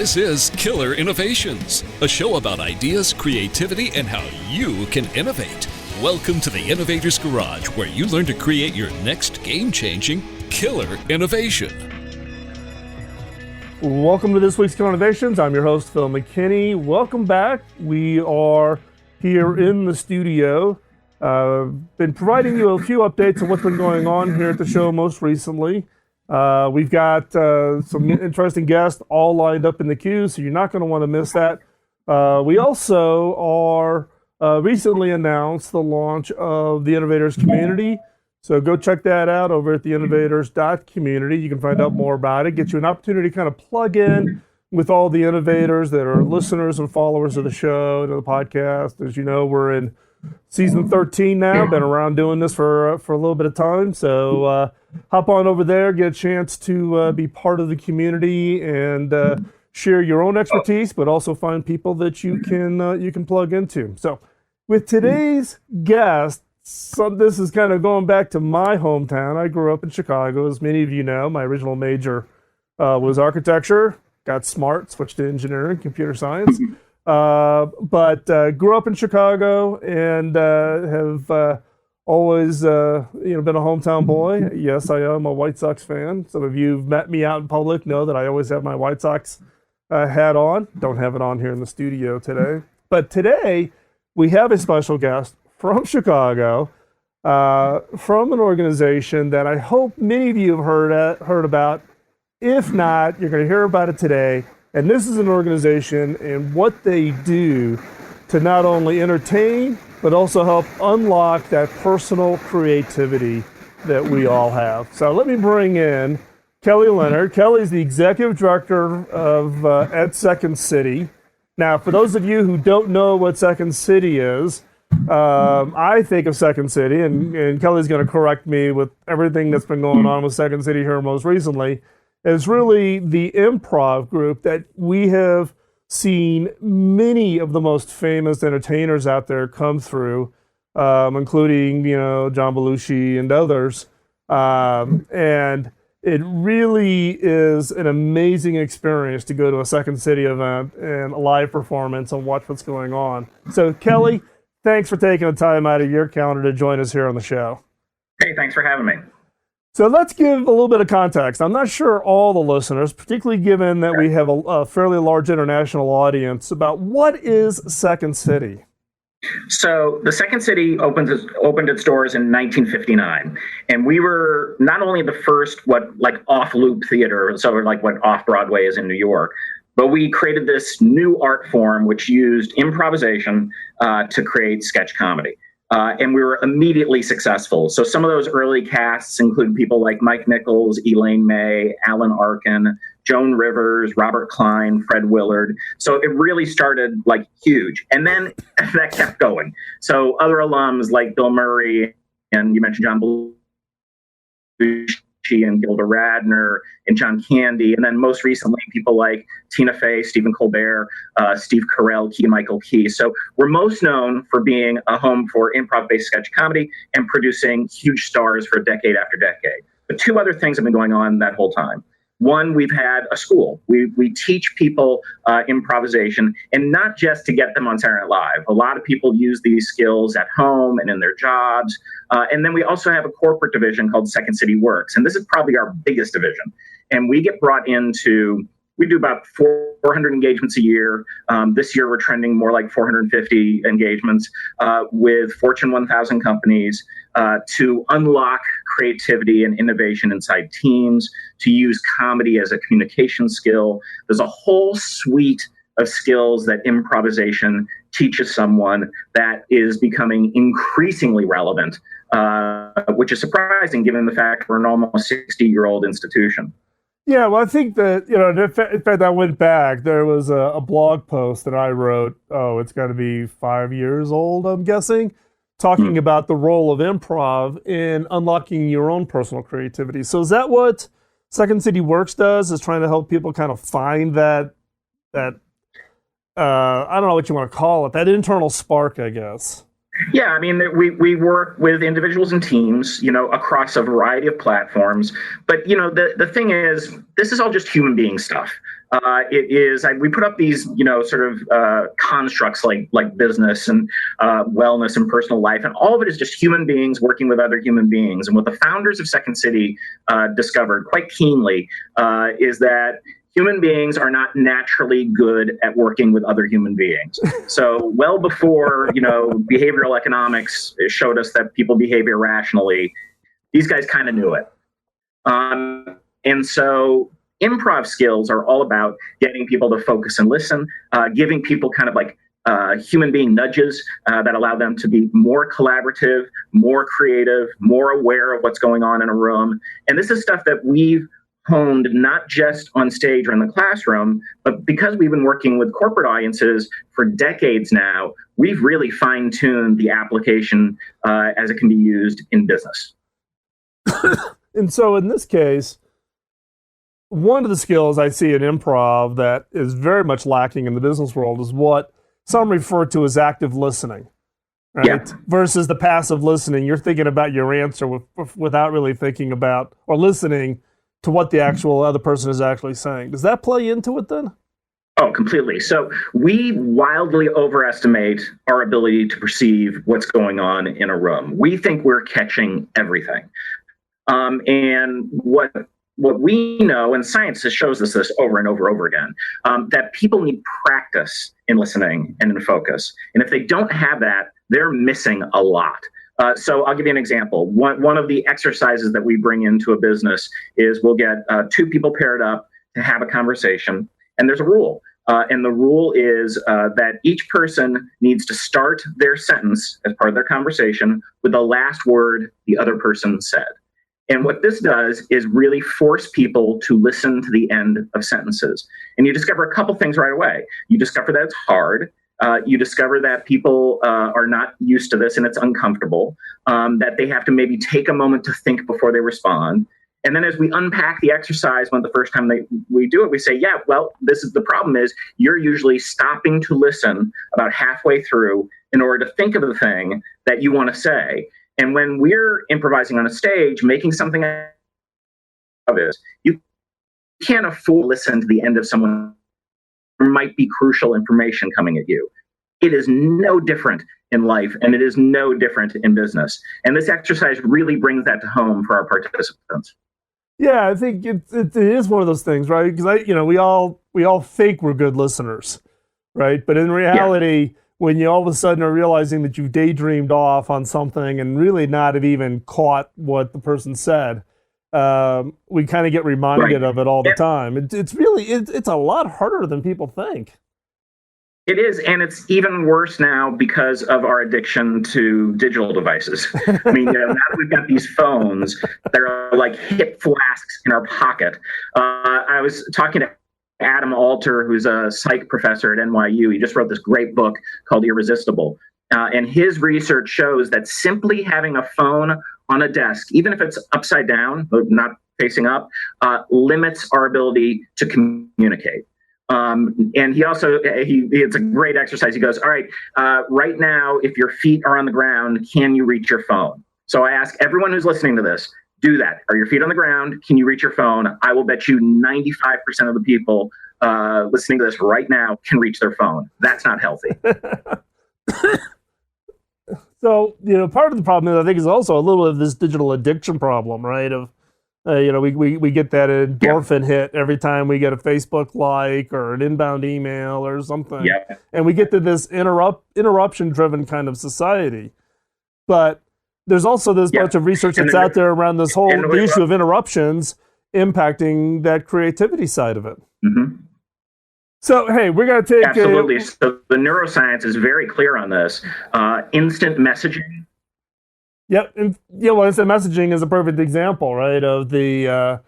This is Killer Innovations, a show about ideas, creativity, and how you can innovate. Welcome to the Innovator's Garage, where you learn to create your next game-changing killer innovation. Welcome to this week's Killer Innovations. I'm your host, Phil McKinney. Welcome back. We are here in the studio. Been providing you a few updates on what's been going on here at the show most recently. We've got some interesting guests all lined up in the queue, so you're not going to want to miss that. We also are recently announced the launch of the Innovators Community. So go check that out over at theinnovators.community. You can find out more about it, get you an opportunity to kind of plug in with all the innovators that are listeners and followers of the show and of the podcast. As you know, we're in season 13 now, been around doing this for a little bit of time. So hop on over there, get a chance to be part of the community and share your own expertise, but also find people that you can plug into. So with today's guest, this is kind of going back to my hometown. I grew up in Chicago, as many of you know. My original major was architecture, got smart, switched to engineering, computer science. But grew up in Chicago and have always been a hometown boy. Yes, I am a White Sox fan. Some of you who've met me out in public know that I always have my White Sox hat on. Don't have it on here in the studio today. But today we have a special guest from Chicago, from an organization that I hope many of you have heard about. If not, you're going to hear about it today. And this is an organization and what they do to not only entertain, but also help unlock that personal creativity that we all have. So let me bring in Kelly Leonard. Kelly's the executive director of at Second City. Now, for those of you who don't know what Second City is, I think of Second City, and Kelly's going to correct me with everything that's been going on with Second City here most recently, is really the improv group that we have seen many of the most famous entertainers out there come through, including, John Belushi and others. And it really is an amazing experience to go to a Second City event and a live performance and watch what's going on. So, Kelly, thanks for taking the time out of your calendar to join us here on the show. Hey, thanks for having me. So let's give a little bit of context. I'm not sure all the listeners, particularly given that we have a fairly large international audience, about what is Second City? So the Second City opened its doors in 1959, and we were not only the first off-loop theater, so like what off-Broadway is in New York, but we created this new art form which used improvisation to create sketch comedy. And we were immediately successful. So some of those early casts include people like Mike Nichols, Elaine May, Alan Arkin, Joan Rivers, Robert Klein, Fred Willard. So it really started huge. And then that kept going. So other alums like Bill Murray, and you mentioned John Belushi and Gilda Radner and John Candy, and then most recently people like Tina Fey, Stephen Colbert, Steve Carell, Keegan-Michael Key. So we're most known for being a home for improv-based sketch comedy and producing huge stars for decade after decade. But two other things have been going on that whole time. One, we've had a school. We teach people improvisation, and not just to get them on Saturday Night Live. A lot of people use these skills at home and in their jobs. And then we also have a corporate division called Second City Works. And this is probably our biggest division. And we get brought into, we do about 400 engagements a year. This year, we're trending more like 450 engagements with Fortune 1000 companies to unlock creativity and innovation inside teams, to use comedy as a communication skill. There's a whole suite of skills that improvisation teaches someone that is becoming increasingly relevant, which is surprising given the fact we're an almost 60-year-old institution. Yeah, well, I think that, in fact, I went back. There was a blog post that I wrote, it's got to be 5 years old, I'm guessing, talking about the role of improv in unlocking your own personal creativity. So is that what Second City Works does, is trying to help people kind of find that I don't know what you want to call it, that internal spark, I guess? Yeah, I mean, we work with individuals and teams, across a variety of platforms. But, the thing is, this is all just human being stuff. We put up these, sort of constructs like business and wellness and personal life, and all of it is just human beings working with other human beings. And what the founders of Second City discovered quite keenly is that human beings are not naturally good at working with other human beings. So well before, behavioral economics showed us that people behave irrationally, these guys kind of knew it. And so improv skills are all about getting people to focus and listen, giving people kind of like human being nudges that allow them to be more collaborative, more creative, more aware of what's going on in a room. And this is stuff that we've honed not just on stage or in the classroom, but because we've been working with corporate audiences for decades now, we've really fine-tuned the application as it can be used in business. And so in this case, one of the skills I see in improv that is very much lacking in the business world is what some refer to as active listening, right? Yeah. Versus the passive listening. You're thinking about your answer without really thinking about or listening to what the actual other person is actually saying. Does that play into it then? Oh, completely. So we wildly overestimate our ability to perceive what's going on in a room. We think we're catching everything. And what we know, and science shows us this over and over again, that people need practice in listening and in focus. And if they don't have that, they're missing a lot. So I'll give you an example. One of the exercises that we bring into a business is we'll get two people paired up to have a conversation, and there's a rule. And the rule is that each person needs to start their sentence as part of their conversation with the last word the other person said. And what this does is really force people to listen to the end of sentences. And you discover a couple things right away. You discover that it's hard. You discover that people are not used to this and it's uncomfortable, that they have to maybe take a moment to think before they respond. And then as we unpack the exercise the first time we do it, we say, yeah, well, this is the problem is you're usually stopping to listen about halfway through in order to think of the thing that you want to say. And when we're improvising on a stage, making something of this, you can't afford to listen to the end of someone. There might be crucial information coming at you. It is no different in life, and it is no different in business. And this exercise really brings that to home for our participants. Yeah, I think it is one of those things, right? Because we all think we're good listeners, right? But in reality, when you all of a sudden are realizing that you've daydreamed off on something and really not have even caught what the person said, we kind of get reminded of it all the time. It's a lot harder than people think. It is, and it's even worse now because of our addiction to digital devices. I mean, now that we've got these phones that are like hip flasks in our pocket. I was talking to Adam Alter, who's a psych professor at NYU. He just wrote this great book called Irresistible. And his research shows that simply having a phone on a desk, even if it's upside down, not facing up, limits our ability to communicate. And he also, it's a great exercise. He goes, all right, right now, if your feet are on the ground, can you reach your phone? So I ask everyone who's listening to this, do that. Are your feet on the ground? Can you reach your phone? I will bet you 95% of the people listening to this right now can reach their phone. That's not healthy. So, part of the problem is, I think, is also a little bit of this digital addiction problem, right? Of, we get that endorphin hit every time we get a Facebook like or an inbound email or something. Yeah. And we get to this interruption-driven kind of society. But there's also this bunch of research that's out there around this whole the issue of interruptions impacting that creativity side of it. Mm-hmm. So, hey, we're going to take... Absolutely. So the neuroscience is very clear on this. Instant messaging. Yep. And, instant messaging is a perfect example, right, of the,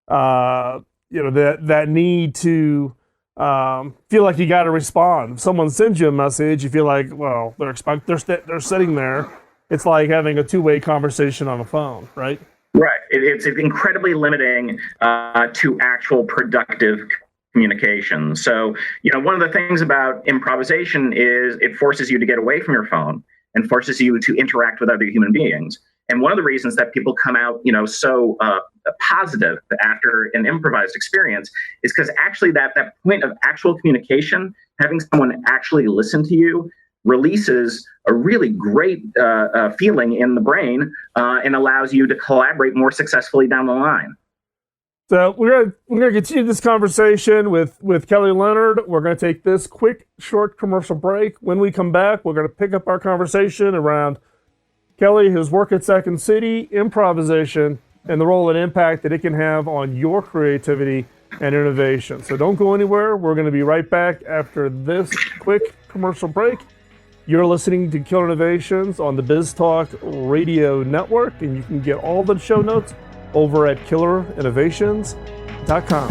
that need to feel like you got to respond. If someone sends you a message, you feel like, well, they're sitting there. It's like having a two-way conversation on a phone, right? Right. It's incredibly limiting to actual productive communication. So, one of the things about improvisation is it forces you to get away from your phone and forces you to interact with other human beings. And one of the reasons that people come out, so positive after an improvised experience is because actually that point of actual communication, having someone actually listen to you, releases a really great feeling in the brain and allows you to collaborate more successfully down the line. So we're gonna continue this conversation with Kelly Leonard. We're gonna take this quick, short commercial break. When we come back, we're gonna pick up our conversation around Kelly, his work at Second City, improvisation, and the role and impact that it can have on your creativity and innovation. So don't go anywhere. We're gonna be right back after this quick commercial break. You're listening to Killer Innovations on the Biz Talk Radio Network, and you can get all the show notes over at killerinnovations.com.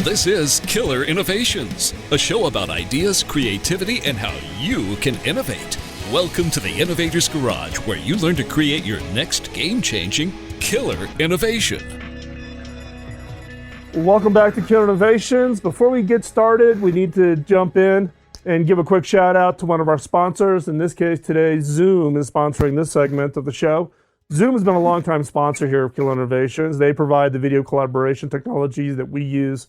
This is Killer Innovations, a show about ideas, creativity, and how you can innovate. Welcome to the Innovator's Garage, where you learn to create your next game-changing killer innovation. Welcome back to Killer Innovations. Before we get started, we need to jump in and give a quick shout out to one of our sponsors. In this case today, Zoom is sponsoring this segment of the show. Zoom has been a longtime sponsor here of Killer Innovations. They provide the video collaboration technologies that we use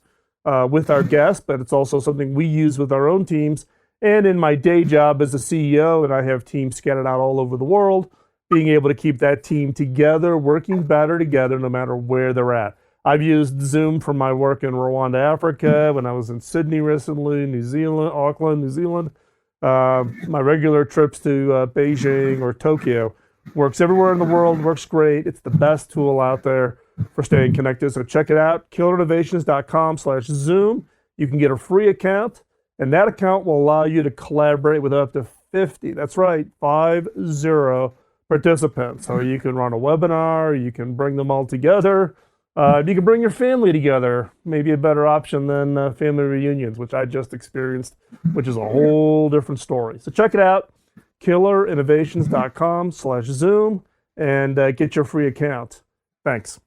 with our guests, but it's also something we use with our own teams. And in my day job as a CEO, and I have teams scattered out all over the world, being able to keep that team together, working better together no matter where they're at. I've used Zoom for my work in Rwanda, Africa, when I was in Sydney recently, New Zealand, Auckland, New Zealand. My regular trips to Beijing or Tokyo. Works everywhere in the world, works great. It's the best tool out there for staying connected. So check it out, killerinnovations.com/Zoom. You can get a free account, and that account will allow you to collaborate with up to 50, that's right, 50 participants. So you can run a webinar, you can bring them all together. You can bring your family together, maybe a better option than family reunions, which I just experienced, which is a whole different story. So check it out, killerinnovations.com/Zoom, and get your free account. Thanks.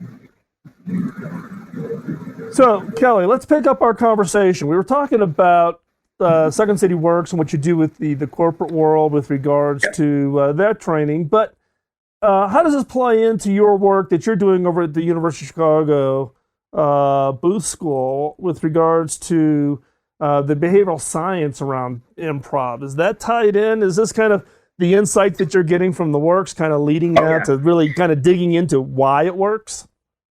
So, Kelly, let's pick up our conversation. We were talking about Second City Works and what you do with the corporate world with regards to that training. But how does this play into your work that you're doing over at the University of Chicago Booth School with regards to the behavioral science around improv? Is that tied in? Is this kind of the insight that you're getting from the works kind of leading that to really kind of digging into why it works?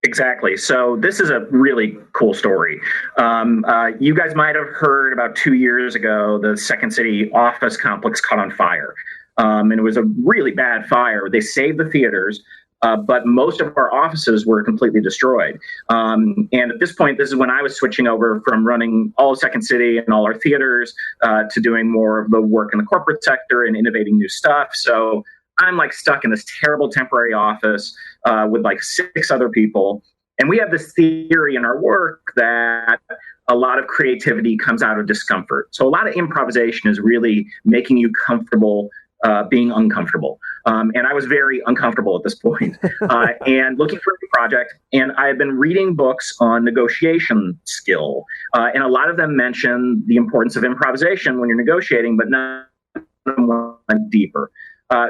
Exactly. So this is a really cool story. You guys might have heard about 2 years ago, the Second City office complex caught on fire. And it was a really bad fire. They saved the theaters, but most of our offices were completely destroyed. And at this point, this is when I was switching over from running all of Second City and all our theaters to doing more of the work in the corporate sector and innovating new stuff. So I'm like stuck in this terrible temporary office with like 6 other people. And we have this theory in our work that a lot of creativity comes out of discomfort. So a lot of improvisation is really making you comfortable being uncomfortable. And I was very uncomfortable at this point and looking for a new project. And I had been reading books on negotiation skill. And a lot of them mention the importance of improvisation when you're negotiating, but none of them went deeper.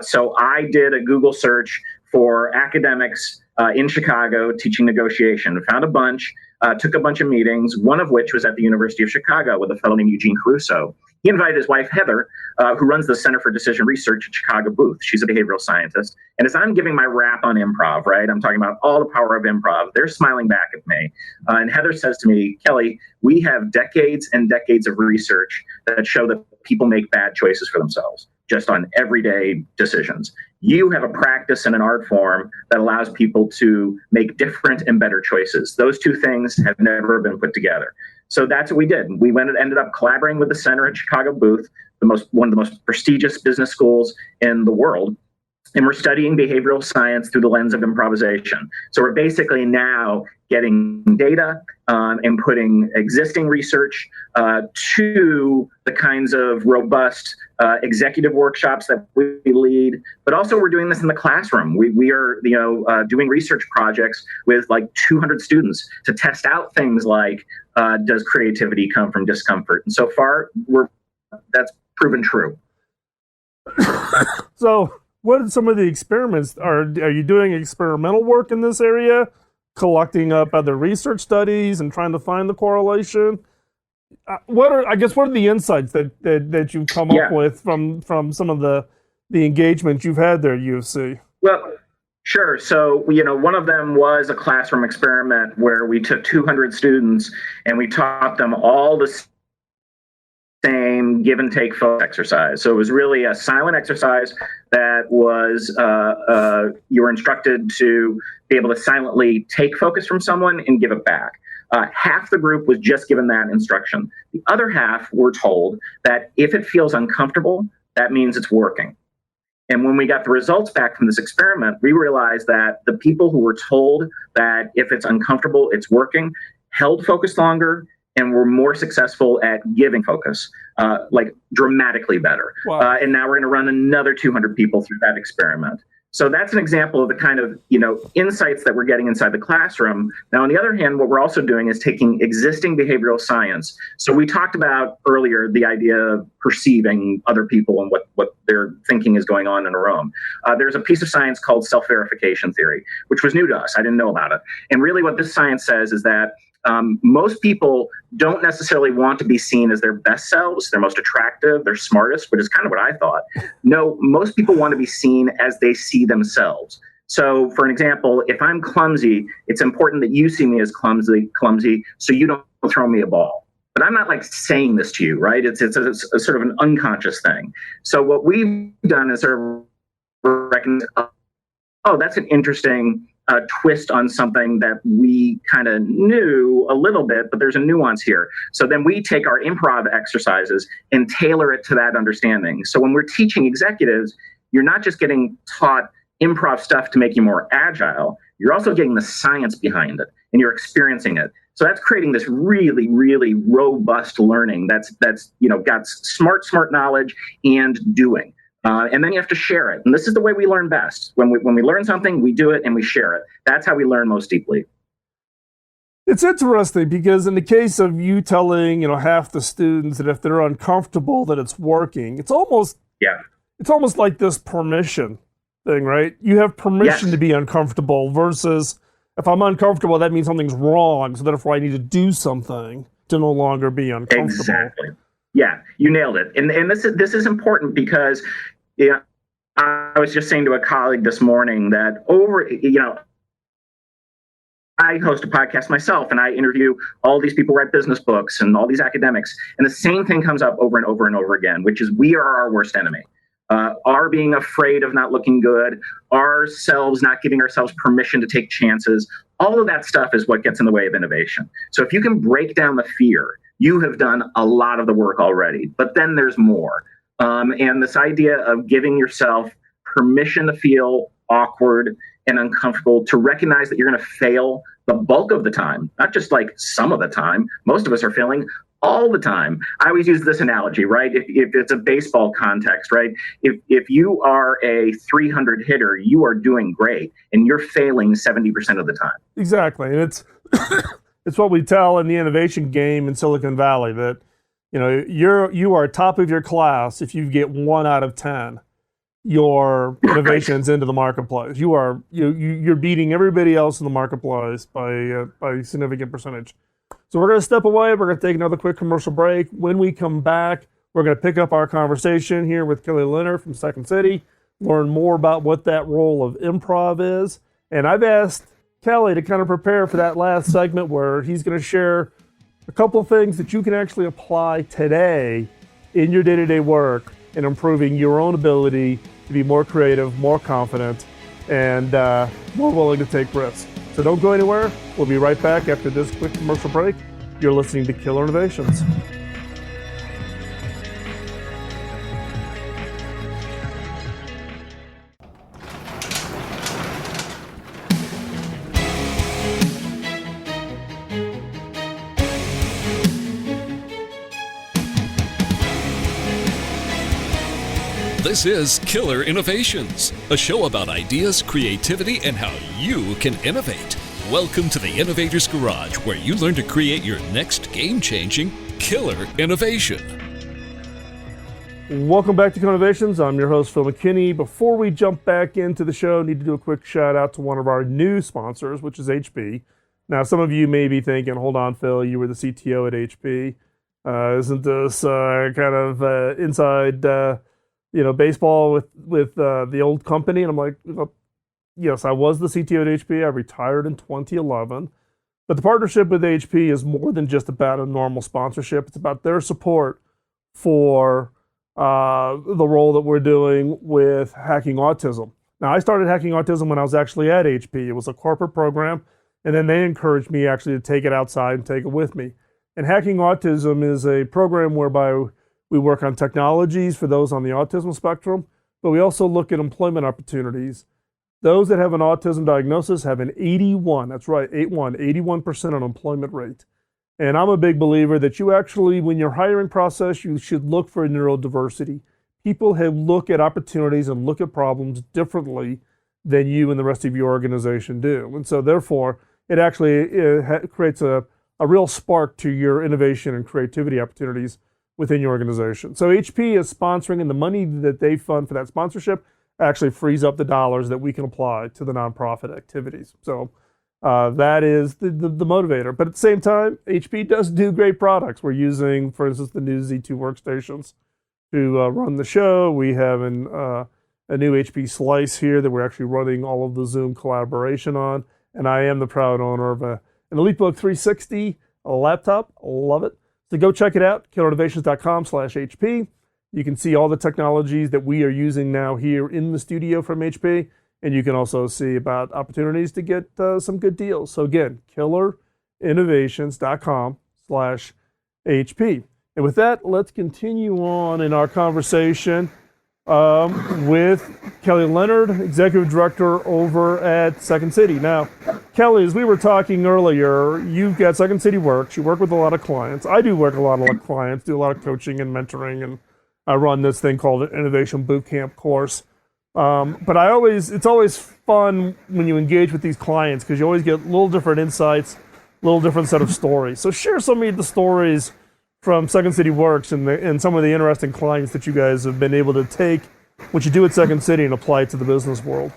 So I did a Google search for academics in Chicago teaching negotiation. Found a bunch, took a bunch of meetings, one of which was at the University of Chicago with a fellow named Eugene Caruso. He invited his wife, Heather, who runs the Center for Decision Research at Chicago Booth. She's a behavioral scientist. And as I'm giving my rap on improv, right, I'm talking about all the power of improv, they're smiling back at me. And Heather says to me, Kelly, we have decades and decades of research that show that people make bad choices for themselves, just on everyday decisions. You have a practice and an art form that allows people to make different and better choices. Those two things have never been put together. So that's what we did. We ended up collaborating with the Center at Chicago Booth, one of the most prestigious business schools in the world. and we're studying behavioral science through the lens of improvisation. So we're basically now getting data and putting existing research to the kinds of robust executive workshops that we lead. But also we're doing this in the classroom. We are doing research projects with like 200 students to test out things like, does creativity come from discomfort? And so far, that's proven true. So what are some of the experiments? Are you doing experimental work in this area, collecting up other research studies and trying to find the correlation? What are the insights that you've come up with from some of the engagements you've had there at UFC? Well, sure. So, one of them was a classroom experiment where we took 200 students and we taught them all the same give and take focus exercise. So it was really a silent exercise that was, you were instructed to be able to silently take focus from someone and give it back. Half the group was just given that instruction. The other half were told that if it feels uncomfortable, that means it's working. And when we got the results back from this experiment, we realized that the people who were told that if it's uncomfortable, it's working, held focus longer and were more successful at giving focus, like dramatically better. Wow. And now we're going to run another 200 people through that experiment. So that's an example of the kind of, insights that we're getting inside the classroom. Now, on the other hand, what we're also doing is taking existing behavioral science. So we talked about earlier the idea of perceiving other people and what their thinking is going on in a room. There's a piece of science called self-verification theory, which was new to us. I didn't know about it. And really what this science says is that most people don't necessarily want to be seen as their best selves, their most attractive, their smartest, which is kind of what I thought. No, most people want to be seen as they see themselves. So for an example, if I'm clumsy, it's important that you see me as clumsy, so you don't throw me a ball. But I'm not like saying this to you, right? It's a sort of an unconscious thing. So what we've done is sort of recognize, oh, that's an interesting twist on something that we kind of knew a little bit, but there's a nuance here. So then we take our improv exercises and tailor it to that understanding. So when we're teaching executives, you're not just getting taught improv stuff to make you more agile, you're also getting the science behind it and you're experiencing it. So that's creating this really, really robust learning that's got smart knowledge and doing. And then you have to share it. And this is the way we learn best. When we learn something, we do it and we share it. That's how we learn most deeply. It's interesting because in the case of you telling, half the students that if they're uncomfortable that it's working, it's almost like this permission thing, right? You have permission to be uncomfortable versus if I'm uncomfortable, that means something's wrong. So therefore I need to do something to no longer be uncomfortable. Exactly. Yeah, you nailed it. And this is important because I was just saying to a colleague this morning that I host a podcast myself and I interview all these people who write business books and all these academics. And the same thing comes up over and over and over again, which is we are our worst enemy. Our being afraid of not looking good, ourselves not giving ourselves permission to take chances, all of that stuff is what gets in the way of innovation. So if you can break down the fear, you have done a lot of the work already, but then there's more. And this idea of giving yourself permission to feel awkward and uncomfortable, to recognize that you're going to fail the bulk of the time, not just like some of the time. Most of us are failing all the time. I always use this analogy, right? If it's a baseball context, right? If you are a 300 hitter, you are doing great and you're failing 70% of the time. Exactly. And it's it's what we tell in the innovation game in Silicon Valley that, you are top of your class if you get 1 out of 10. Your innovations into the marketplace. You're beating everybody else in the marketplace by a significant percentage. So we're going to step away. We're going to take another quick commercial break. When we come back, we're going to pick up our conversation here with Kelly Leonard from Second City, learn more about what that role of improv is. And I've asked Kelly to kind of prepare for that last segment where he's going to share a couple of things that you can actually apply today in your day-to-day work in improving your own ability to be more creative, more confident, and more willing to take risks. So don't go anywhere. We'll be right back after this quick commercial break. You're listening to Killer Innovations. This is Killer Innovations, a show about ideas, creativity, and how you can innovate. Welcome to the Innovator's Garage, where you learn to create your next game-changing killer innovation. Welcome back to Killer Innovations. I'm your host, Phil McKinney. Before we jump back into the show, I need to do a quick shout out to one of our new sponsors, which is HP. Now, some of you may be thinking, hold on, Phil, you were the CTO at HP. Isn't this kind of inside, baseball with the old company? And I'm like, yes, I was the CTO at HP. I retired in 2011. But the partnership with HP is more than just about a normal sponsorship. It's about their support for the role that we're doing with Hacking Autism. Now, I started Hacking Autism when I was actually at HP. It was a corporate program, and then they encouraged me actually to take it outside and take it with me. And Hacking Autism is a program whereby we work on technologies for those on the autism spectrum, but we also look at employment opportunities. Those that have an autism diagnosis have an 81% unemployment rate. And I'm a big believer that you actually, when you're hiring process, you should look for neurodiversity. People look at opportunities and look at problems differently than you and the rest of your organization do. And so therefore, it actually creates a real spark to your innovation and creativity opportunities within your organization. So HP is sponsoring, and the money that they fund for that sponsorship actually frees up the dollars that we can apply to the nonprofit activities. So that is the motivator. But at the same time, HP does do great products. We're using, for instance, the new Z2 workstations to run the show. We have a new HP Slice here that we're actually running all of the Zoom collaboration on. And I am the proud owner of an EliteBook 360 laptop. Love it. So go check it out, killerinnovations.com/HP. You can see all the technologies that we are using now here in the studio from HP. And you can also see about opportunities to get some good deals. So again, killerinnovations.com/HP. And with that, let's continue on in our conversation with Kelly Leonard, Executive Director over at Second City. Now, Kelly, as we were talking earlier, you've got Second City Works. You work with a lot of clients. I do work with a lot of clients, do a lot of coaching and mentoring, and I run this thing called an Innovation Bootcamp course. But it's always fun when you engage with these clients because you always get little different insights, little different set of stories. So share some of the stories from Second City Works and some of the interesting clients that you guys have been able to take what you do at Second City and apply it to the business world.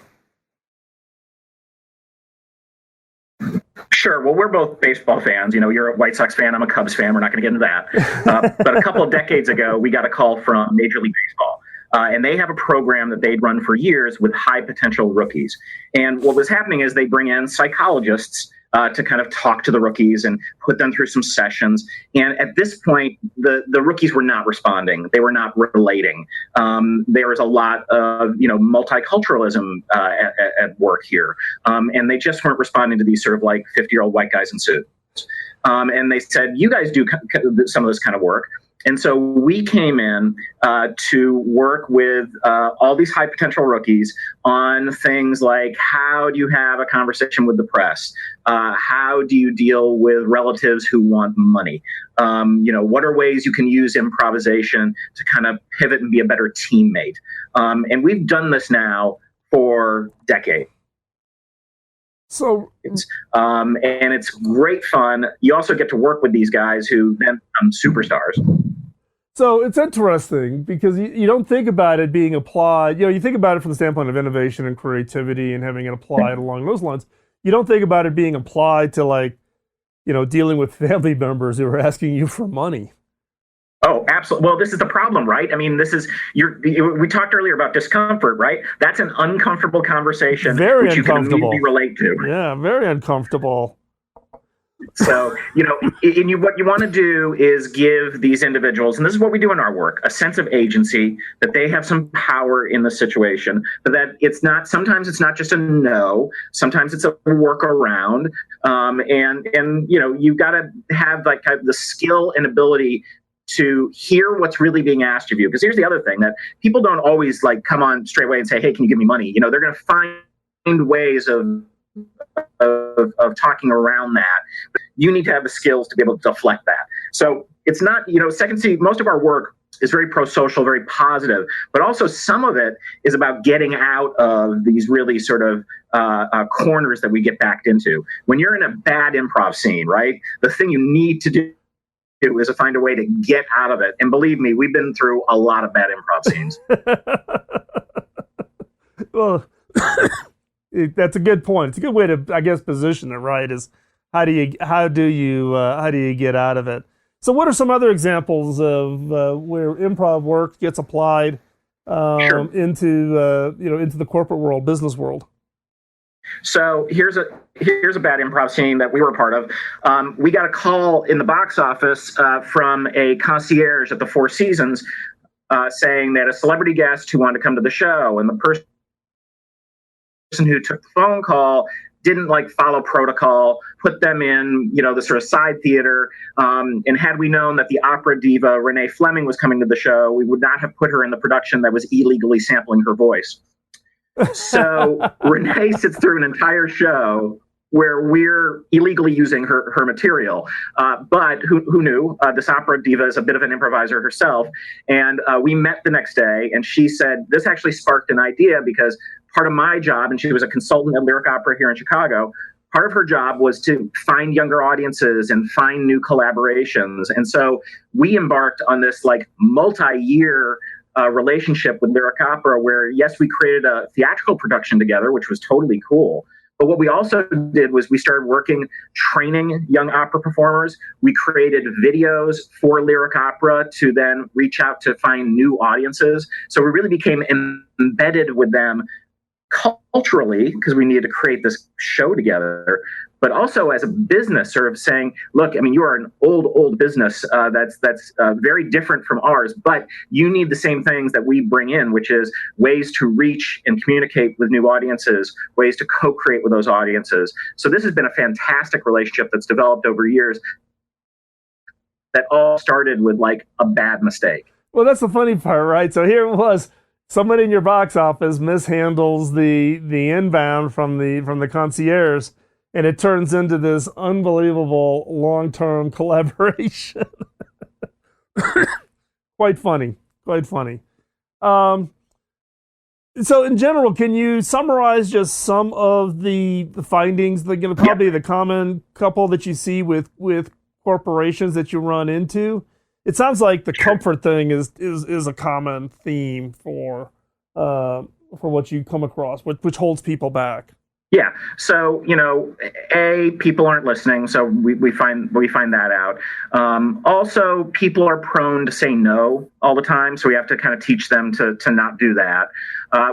Sure. Well, we're both baseball fans. You know, you're a White Sox fan. I'm a Cubs fan. We're not going to get into that. But a couple of decades ago, we got a call from Major League Baseball. And they have a program that they'd run for years with high potential rookies. And what was happening is they bring in psychologists to kind of talk to the rookies and put them through some sessions. And at this point, the rookies were not responding. They were not relating. There was a lot of, multiculturalism at work here. And they just weren't responding to these sort of like 50-year-old white guys in suits. And they said, you guys do some of this kind of work. And so we came in to work with all these high potential rookies on things like, how do you have a conversation with the press? How do you deal with relatives who want money? What are ways you can use improvisation to kind of pivot and be a better teammate? And we've done this now for decades. So, and it's great fun. You also get to work with these guys who then become superstars. So it's interesting because you don't think about it being applied. You think about it from the standpoint of innovation and creativity and having it applied along those lines. You don't think about it being applied to dealing with family members who are asking you for money. Oh, absolutely. Well, this is the problem, right? I mean, we talked earlier about discomfort, right? That's an uncomfortable conversation, very which uncomfortable. You can immediately relate to. Yeah, very uncomfortable. So, what you want to do is give these individuals, and this is what we do in our work, a sense of agency, that they have some power in the situation, but that sometimes it's not just a no, sometimes it's a workaround. You've got to have the skill and ability to hear what's really being asked of you. Because here's the other thing, that people don't always come on straight away and say, hey, can you give me money? They're going to find ways of talking around that. You need to have the skills to be able to deflect that. So it's not, Second City, most of our work is very pro-social, very positive, but also some of it is about getting out of these really sort of corners that we get backed into. When you're in a bad improv scene, right, the thing you need to do is to find a way to get out of it. And believe me, we've been through a lot of bad improv scenes. Well, that's a good point. It's a good way to, I guess, position it, right? Is how do you get out of it? So, what are some other examples of where improv work gets applied Sure. into the corporate world, business world? So here's a bad improv scene that we were a part of. We got a call in the box office from a concierge at the Four Seasons saying that a celebrity guest who wanted to come to the show, and the person who took the phone call didn't follow protocol, put them in, the sort of side theater. And had we known that the opera diva Renee Fleming was coming to the show, we would not have put her in the production that was illegally sampling her voice. So Renee sits through an entire show where we're illegally using her material. But who knew? This opera diva is a bit of an improviser herself. And we met the next day, and she said, this actually sparked an idea because part of my job, and she was a consultant at Lyric Opera here in Chicago, part of her job was to find younger audiences and find new collaborations. And so we embarked on this multi-year relationship with Lyric Opera where, yes, we created a theatrical production together, which was totally cool. But what we also did was we started training young opera performers. We created videos for Lyric Opera to then reach out to find new audiences. So we really became embedded with them culturally because we needed to create this show together, but also as a business, sort of saying, look, you are an old business that's very different from ours, but you need the same things that we bring in, which is ways to reach and communicate with new audiences, ways to co-create with those audiences. So this has been a fantastic relationship that's developed over years that all started with a bad mistake. Well, that's the funny part, right? So here it was. Someone in your box office mishandles the inbound from the concierge, and it turns into this unbelievable long-term collaboration. Quite funny. So in general, can you summarize just some of the findings? Probably the common couple that you see with corporations that you run into. It sounds like the comfort thing is a common theme for what you come across, which holds people back. Yeah. So, people aren't listening. So we find that out. Also, people are prone to say no all the time. So we have to kind of teach them to not do that.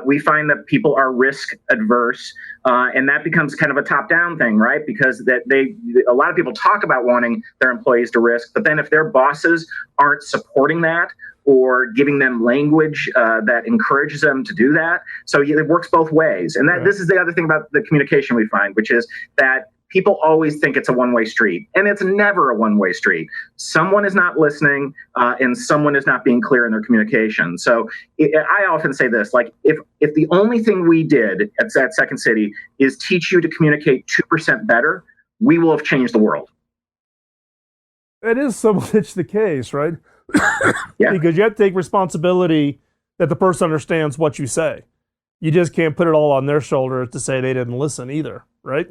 We find that people are risk adverse. And that becomes kind of a top down thing, right? Because a lot of people talk about wanting their employees to risk, but then if their bosses aren't supporting that, or giving them language that encourages them to do that. So it works both ways. And this is the other thing about the communication we find, which is that people always think it's a one-way street, and it's never a one-way street. Someone is not listening, and someone is not being clear in their communication. So I often say this, if the only thing we did at Second City is teach you to communicate 2% better, we will have changed the world. That is so much the case, right? Yeah. Because you have to take responsibility that the person understands what you say. You just can't put it all on their shoulders to say they didn't listen either, right?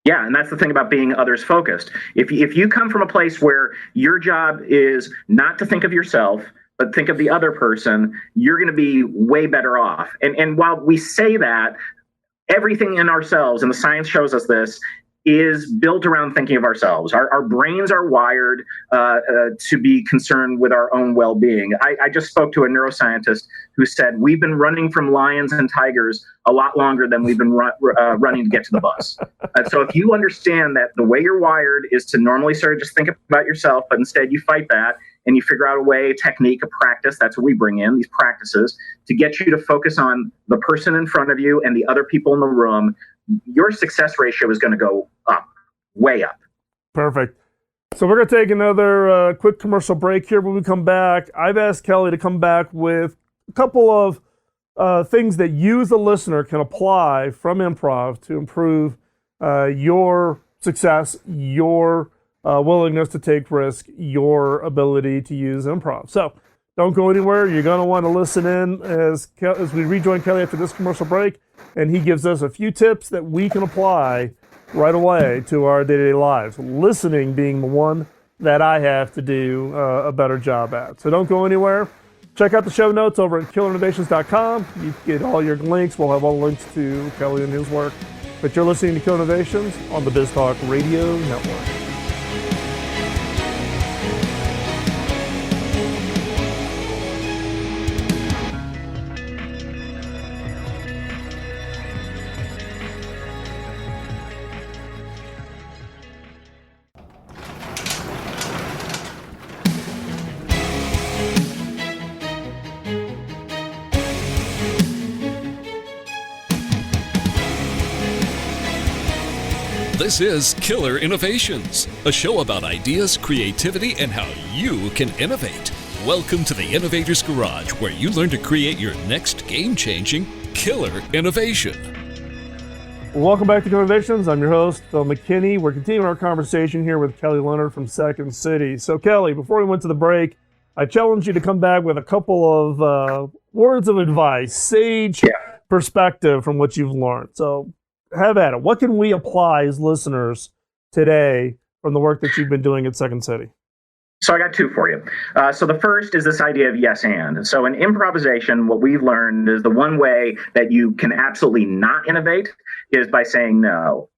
Yeah, and that's the thing about being others focused. If you come from a place where your job is not to think of yourself, but think of the other person, you're going to be way better off. And while we say that, everything in ourselves, and the science shows us this, is built around thinking of ourselves. Our brains are wired to be concerned with our own well-being. I just spoke to a neuroscientist who said, we've been running from lions and tigers a lot longer than we've been running to get to the bus. And so if you understand that the way you're wired is to normally sort of just think about yourself, but instead you fight that and you figure out a way, a technique, a practice, that's what we bring in, these practices, to get you to focus on the person in front of you and the other people in the room, your success ratio is going to go up, way up. Perfect. So we're going to take another quick commercial break here. When we come back, I've asked Kelly to come back with a couple of things that you, the listener, can apply from improv to improve your success, your willingness to take risk, your ability to use improv. So Don't go anywhere. You're going to want to listen in as we rejoin Kelly after this commercial break, and he gives us a few tips that we can apply right away to our day-to-day lives. Listening being the one that I have to do a better job at. So don't go anywhere. Check out the show notes over at killerinnovations.com. You get all your links. We'll have all the links to Kelly and his work. But you're listening to Killer Innovations on the BizTalk Radio Network. This is Killer Innovations, a show about ideas, creativity, and how you can innovate. Welcome to the Innovator's Garage, where you learn to create your next game-changing killer innovation. Welcome back to Killer Innovations. I'm your host, Phil McKinney. We're continuing our conversation here with Kelly Leonard from Second City. So, Kelly, before we went to the break, I challenged you to come back with a couple of words of advice, sage perspective from what you've learned. So, have at it. What can we apply as listeners today from the work that you've been doing at Second City? So I got two for you. So the first is this idea of yes and. So in improvisation, what we've learned is the one way that you can absolutely not innovate is by saying no.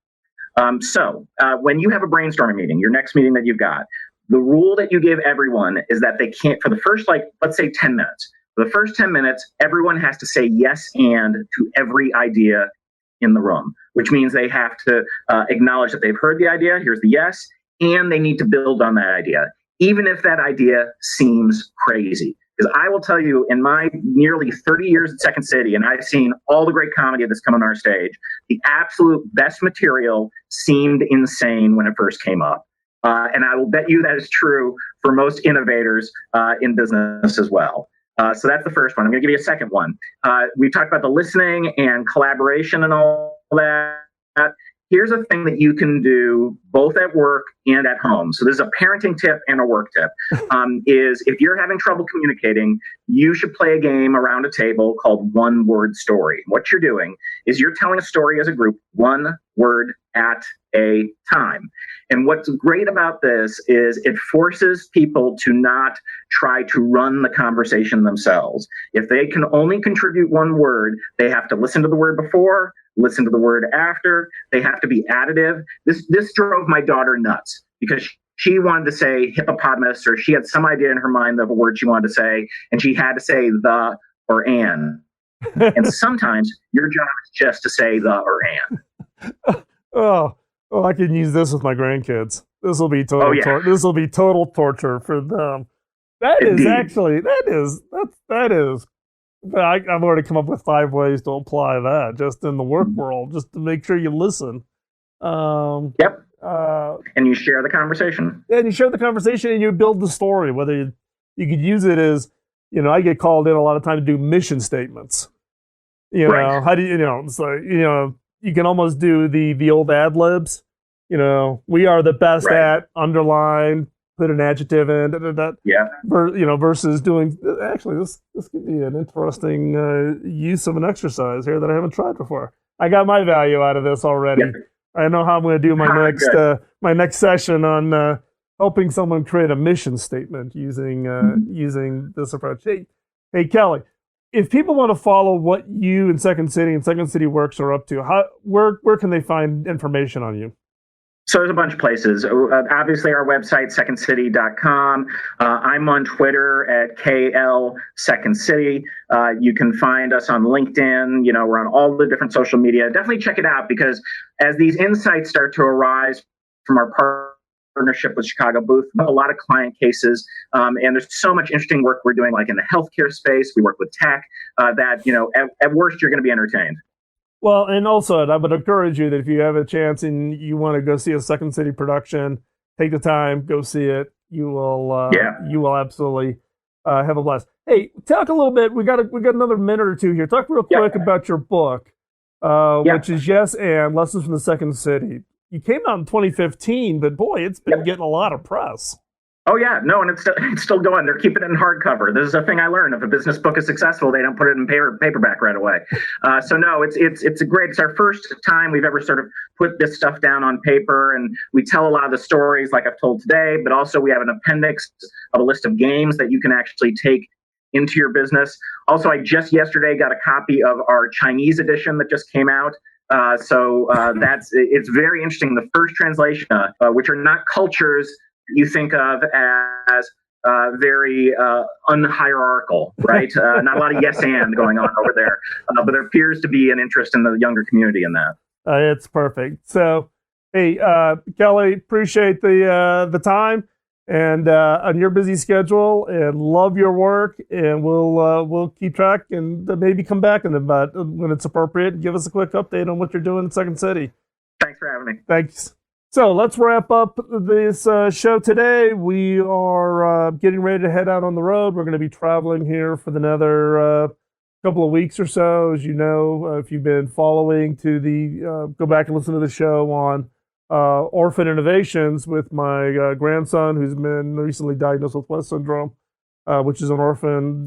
So when you have a brainstorming meeting, your next meeting that you've got, the rule that you give everyone is that they can't, for the first, let's say 10 minutes. For the first 10 minutes, everyone has to say yes and to every idea in the room, which means they have to acknowledge that they've heard the idea, here's the yes, and they need to build on that idea, even if that idea seems crazy. Because I will tell you, in my nearly 30 years at Second City, and I've seen all the great comedy that's come on our stage, the absolute best material seemed insane when it first came up. And I will bet you that is true for most innovators in business as well. So that's the first one. I'm going to give you a second one. We talked about the listening and collaboration and all that. Here's a thing that you can do both at work and at home. So this is a parenting tip and a work tip. Is if you're having trouble communicating, you should play a game around a table called One Word Story. What you're doing is you're telling a story as a group, one word at a time. And what's great about this is it forces people to not try to run the conversation themselves. If they can only contribute one word, they have to listen to the word before, listen to the word after. They have to be additive. This drove my daughter nuts because she wanted to say hippopotamus, or she had some idea in her mind of a word she wanted to say, and she had to say the or an. And sometimes your job is just to say the or an. Oh, I can use this with my grandkids. This will be total. This will be total torture for them. That is actually that is. I've already come up with 5 ways to apply that just in the work world, just to make sure you listen. And you share the conversation. And you share the conversation, and you build the story. Whether you could use it as, I get called in a lot of time to do mission statements. How do you you can almost do the old ad libs. We are the best at underline, put an adjective in. Versus doing. Actually, this could be an interesting use of an exercise here that I haven't tried before. I got my value out of this already. Yeah. I know how I'm going to do my next session on helping someone create a mission statement using this approach. Hey, Kelly. If people want to follow what you and Second City Works are up to, where can they find information on you? So there's a bunch of places. Obviously, our website, secondcity.com. I'm on Twitter at KL Second City. You can find us on LinkedIn. We're on all the different social media. Definitely check it out, because as these insights start to arise from our partnership with Chicago Booth, a lot of client cases, and there's so much interesting work we're doing, like in the healthcare space. We work with tech that, at worst, you're going to be entertained. Well, and also, I would encourage you that if you have a chance and you want to go see a Second City production, take the time, go see it. You will absolutely have a blast. Hey, talk a little bit. We got another minute or two here. Talk real quick about your book, which is Yes and Lessons from the Second City. You came out in 2015, but boy, it's been getting a lot of press. Oh yeah, no, and it's still going. They're keeping it in hardcover. This is a thing I learned. If a business book is successful, they don't put it in paperback right away. So no, it's a great. It's our first time we've ever sort of put this stuff down on paper, and we tell a lot of the stories like I've told today. But also we have an appendix of a list of games that you can actually take into your business. Also, I just yesterday got a copy of our Chinese edition that just came out. It's very interesting. The first translation, which are not cultures you think of as very unhierarchical, right? Not a lot of yes and going on over there, but there appears to be an interest in the younger community in that. It's perfect. So, hey, Kelly, appreciate the time and on your busy schedule, and love your work. And we'll keep track and maybe come back in about when it's appropriate and give us a quick update on what you're doing in Second City. Thanks for having me. Thanks. So let's wrap up this show today. We are getting ready to head out on the road. We're going to be traveling here for another couple of weeks or so. As you know, if you've been following go back and listen to the show on Orphan Innovations with my grandson, who's been recently diagnosed with West syndrome, which is an orphan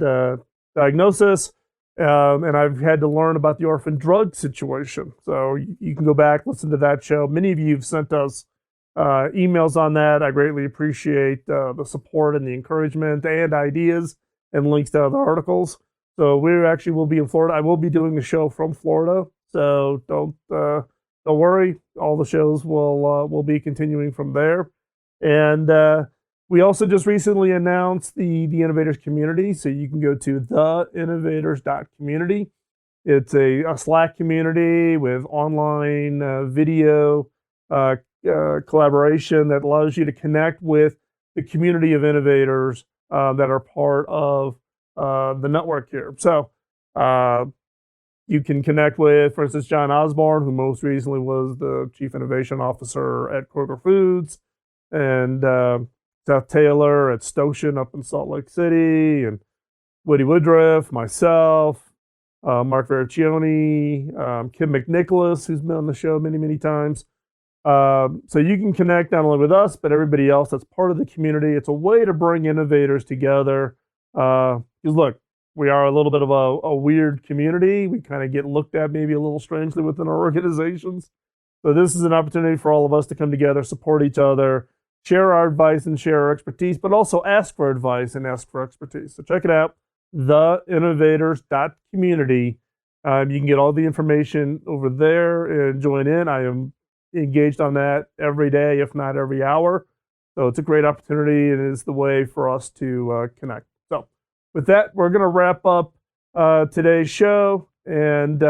diagnosis. And I've had to learn about the orphan drug situation. So you can go back, listen to that show. Many of you have sent us emails on that. I greatly appreciate the support and the encouragement and ideas and links to other articles. So we actually will be in Florida. I will be doing the show from Florida. So don't worry. All the shows will be continuing from there. And we also just recently announced the Innovators community, so you can go to theinnovators.community. It's a Slack community with online video collaboration that allows you to connect with the community of innovators that are part of the network here. So you can connect with, for instance, John Osborne, who most recently was the Chief Innovation Officer at Kroger Foods, and Seth Taylor at Stoshin up in Salt Lake City, and Woody Woodruff, myself, Mark Vericcioni, Kim McNicholas, who's been on the show many, many times. So you can connect not only with us, but everybody else that's part of the community. It's a way to bring innovators together. Because look, we are a little bit of a weird community. We kind of get looked at maybe a little strangely within our organizations. So this is an opportunity for all of us to come together, support each other, share our advice and share our expertise, but also ask for advice and ask for expertise. So check it out, theinnovators.community. You can get all the information over there and join in. I am engaged on that every day, if not every hour. So it's a great opportunity, and it's the way for us to connect. So with that, we're going to wrap up today's show and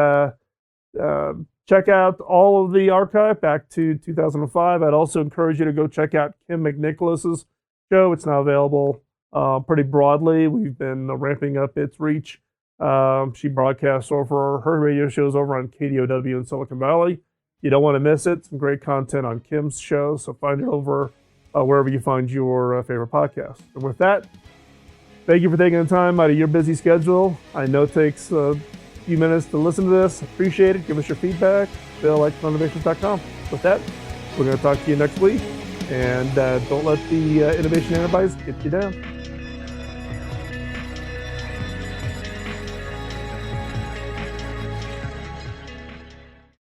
check out all of the archive back to 2005. I'd also encourage you to go check out Kim McNicholas's show. It's now available pretty broadly. We've been ramping up its reach. She broadcasts over her radio shows over on KDOW in Silicon Valley. You don't want to miss it. Some great content on Kim's show, so find it over wherever you find your favorite podcast. And with that, thank you for taking the time out of your busy schedule. I know it takes few minutes to listen to this. Appreciate it. Give us your feedback. Bill@innovations.com. With that, we're going to talk to you next week. And don't let the innovation antibodies get you down.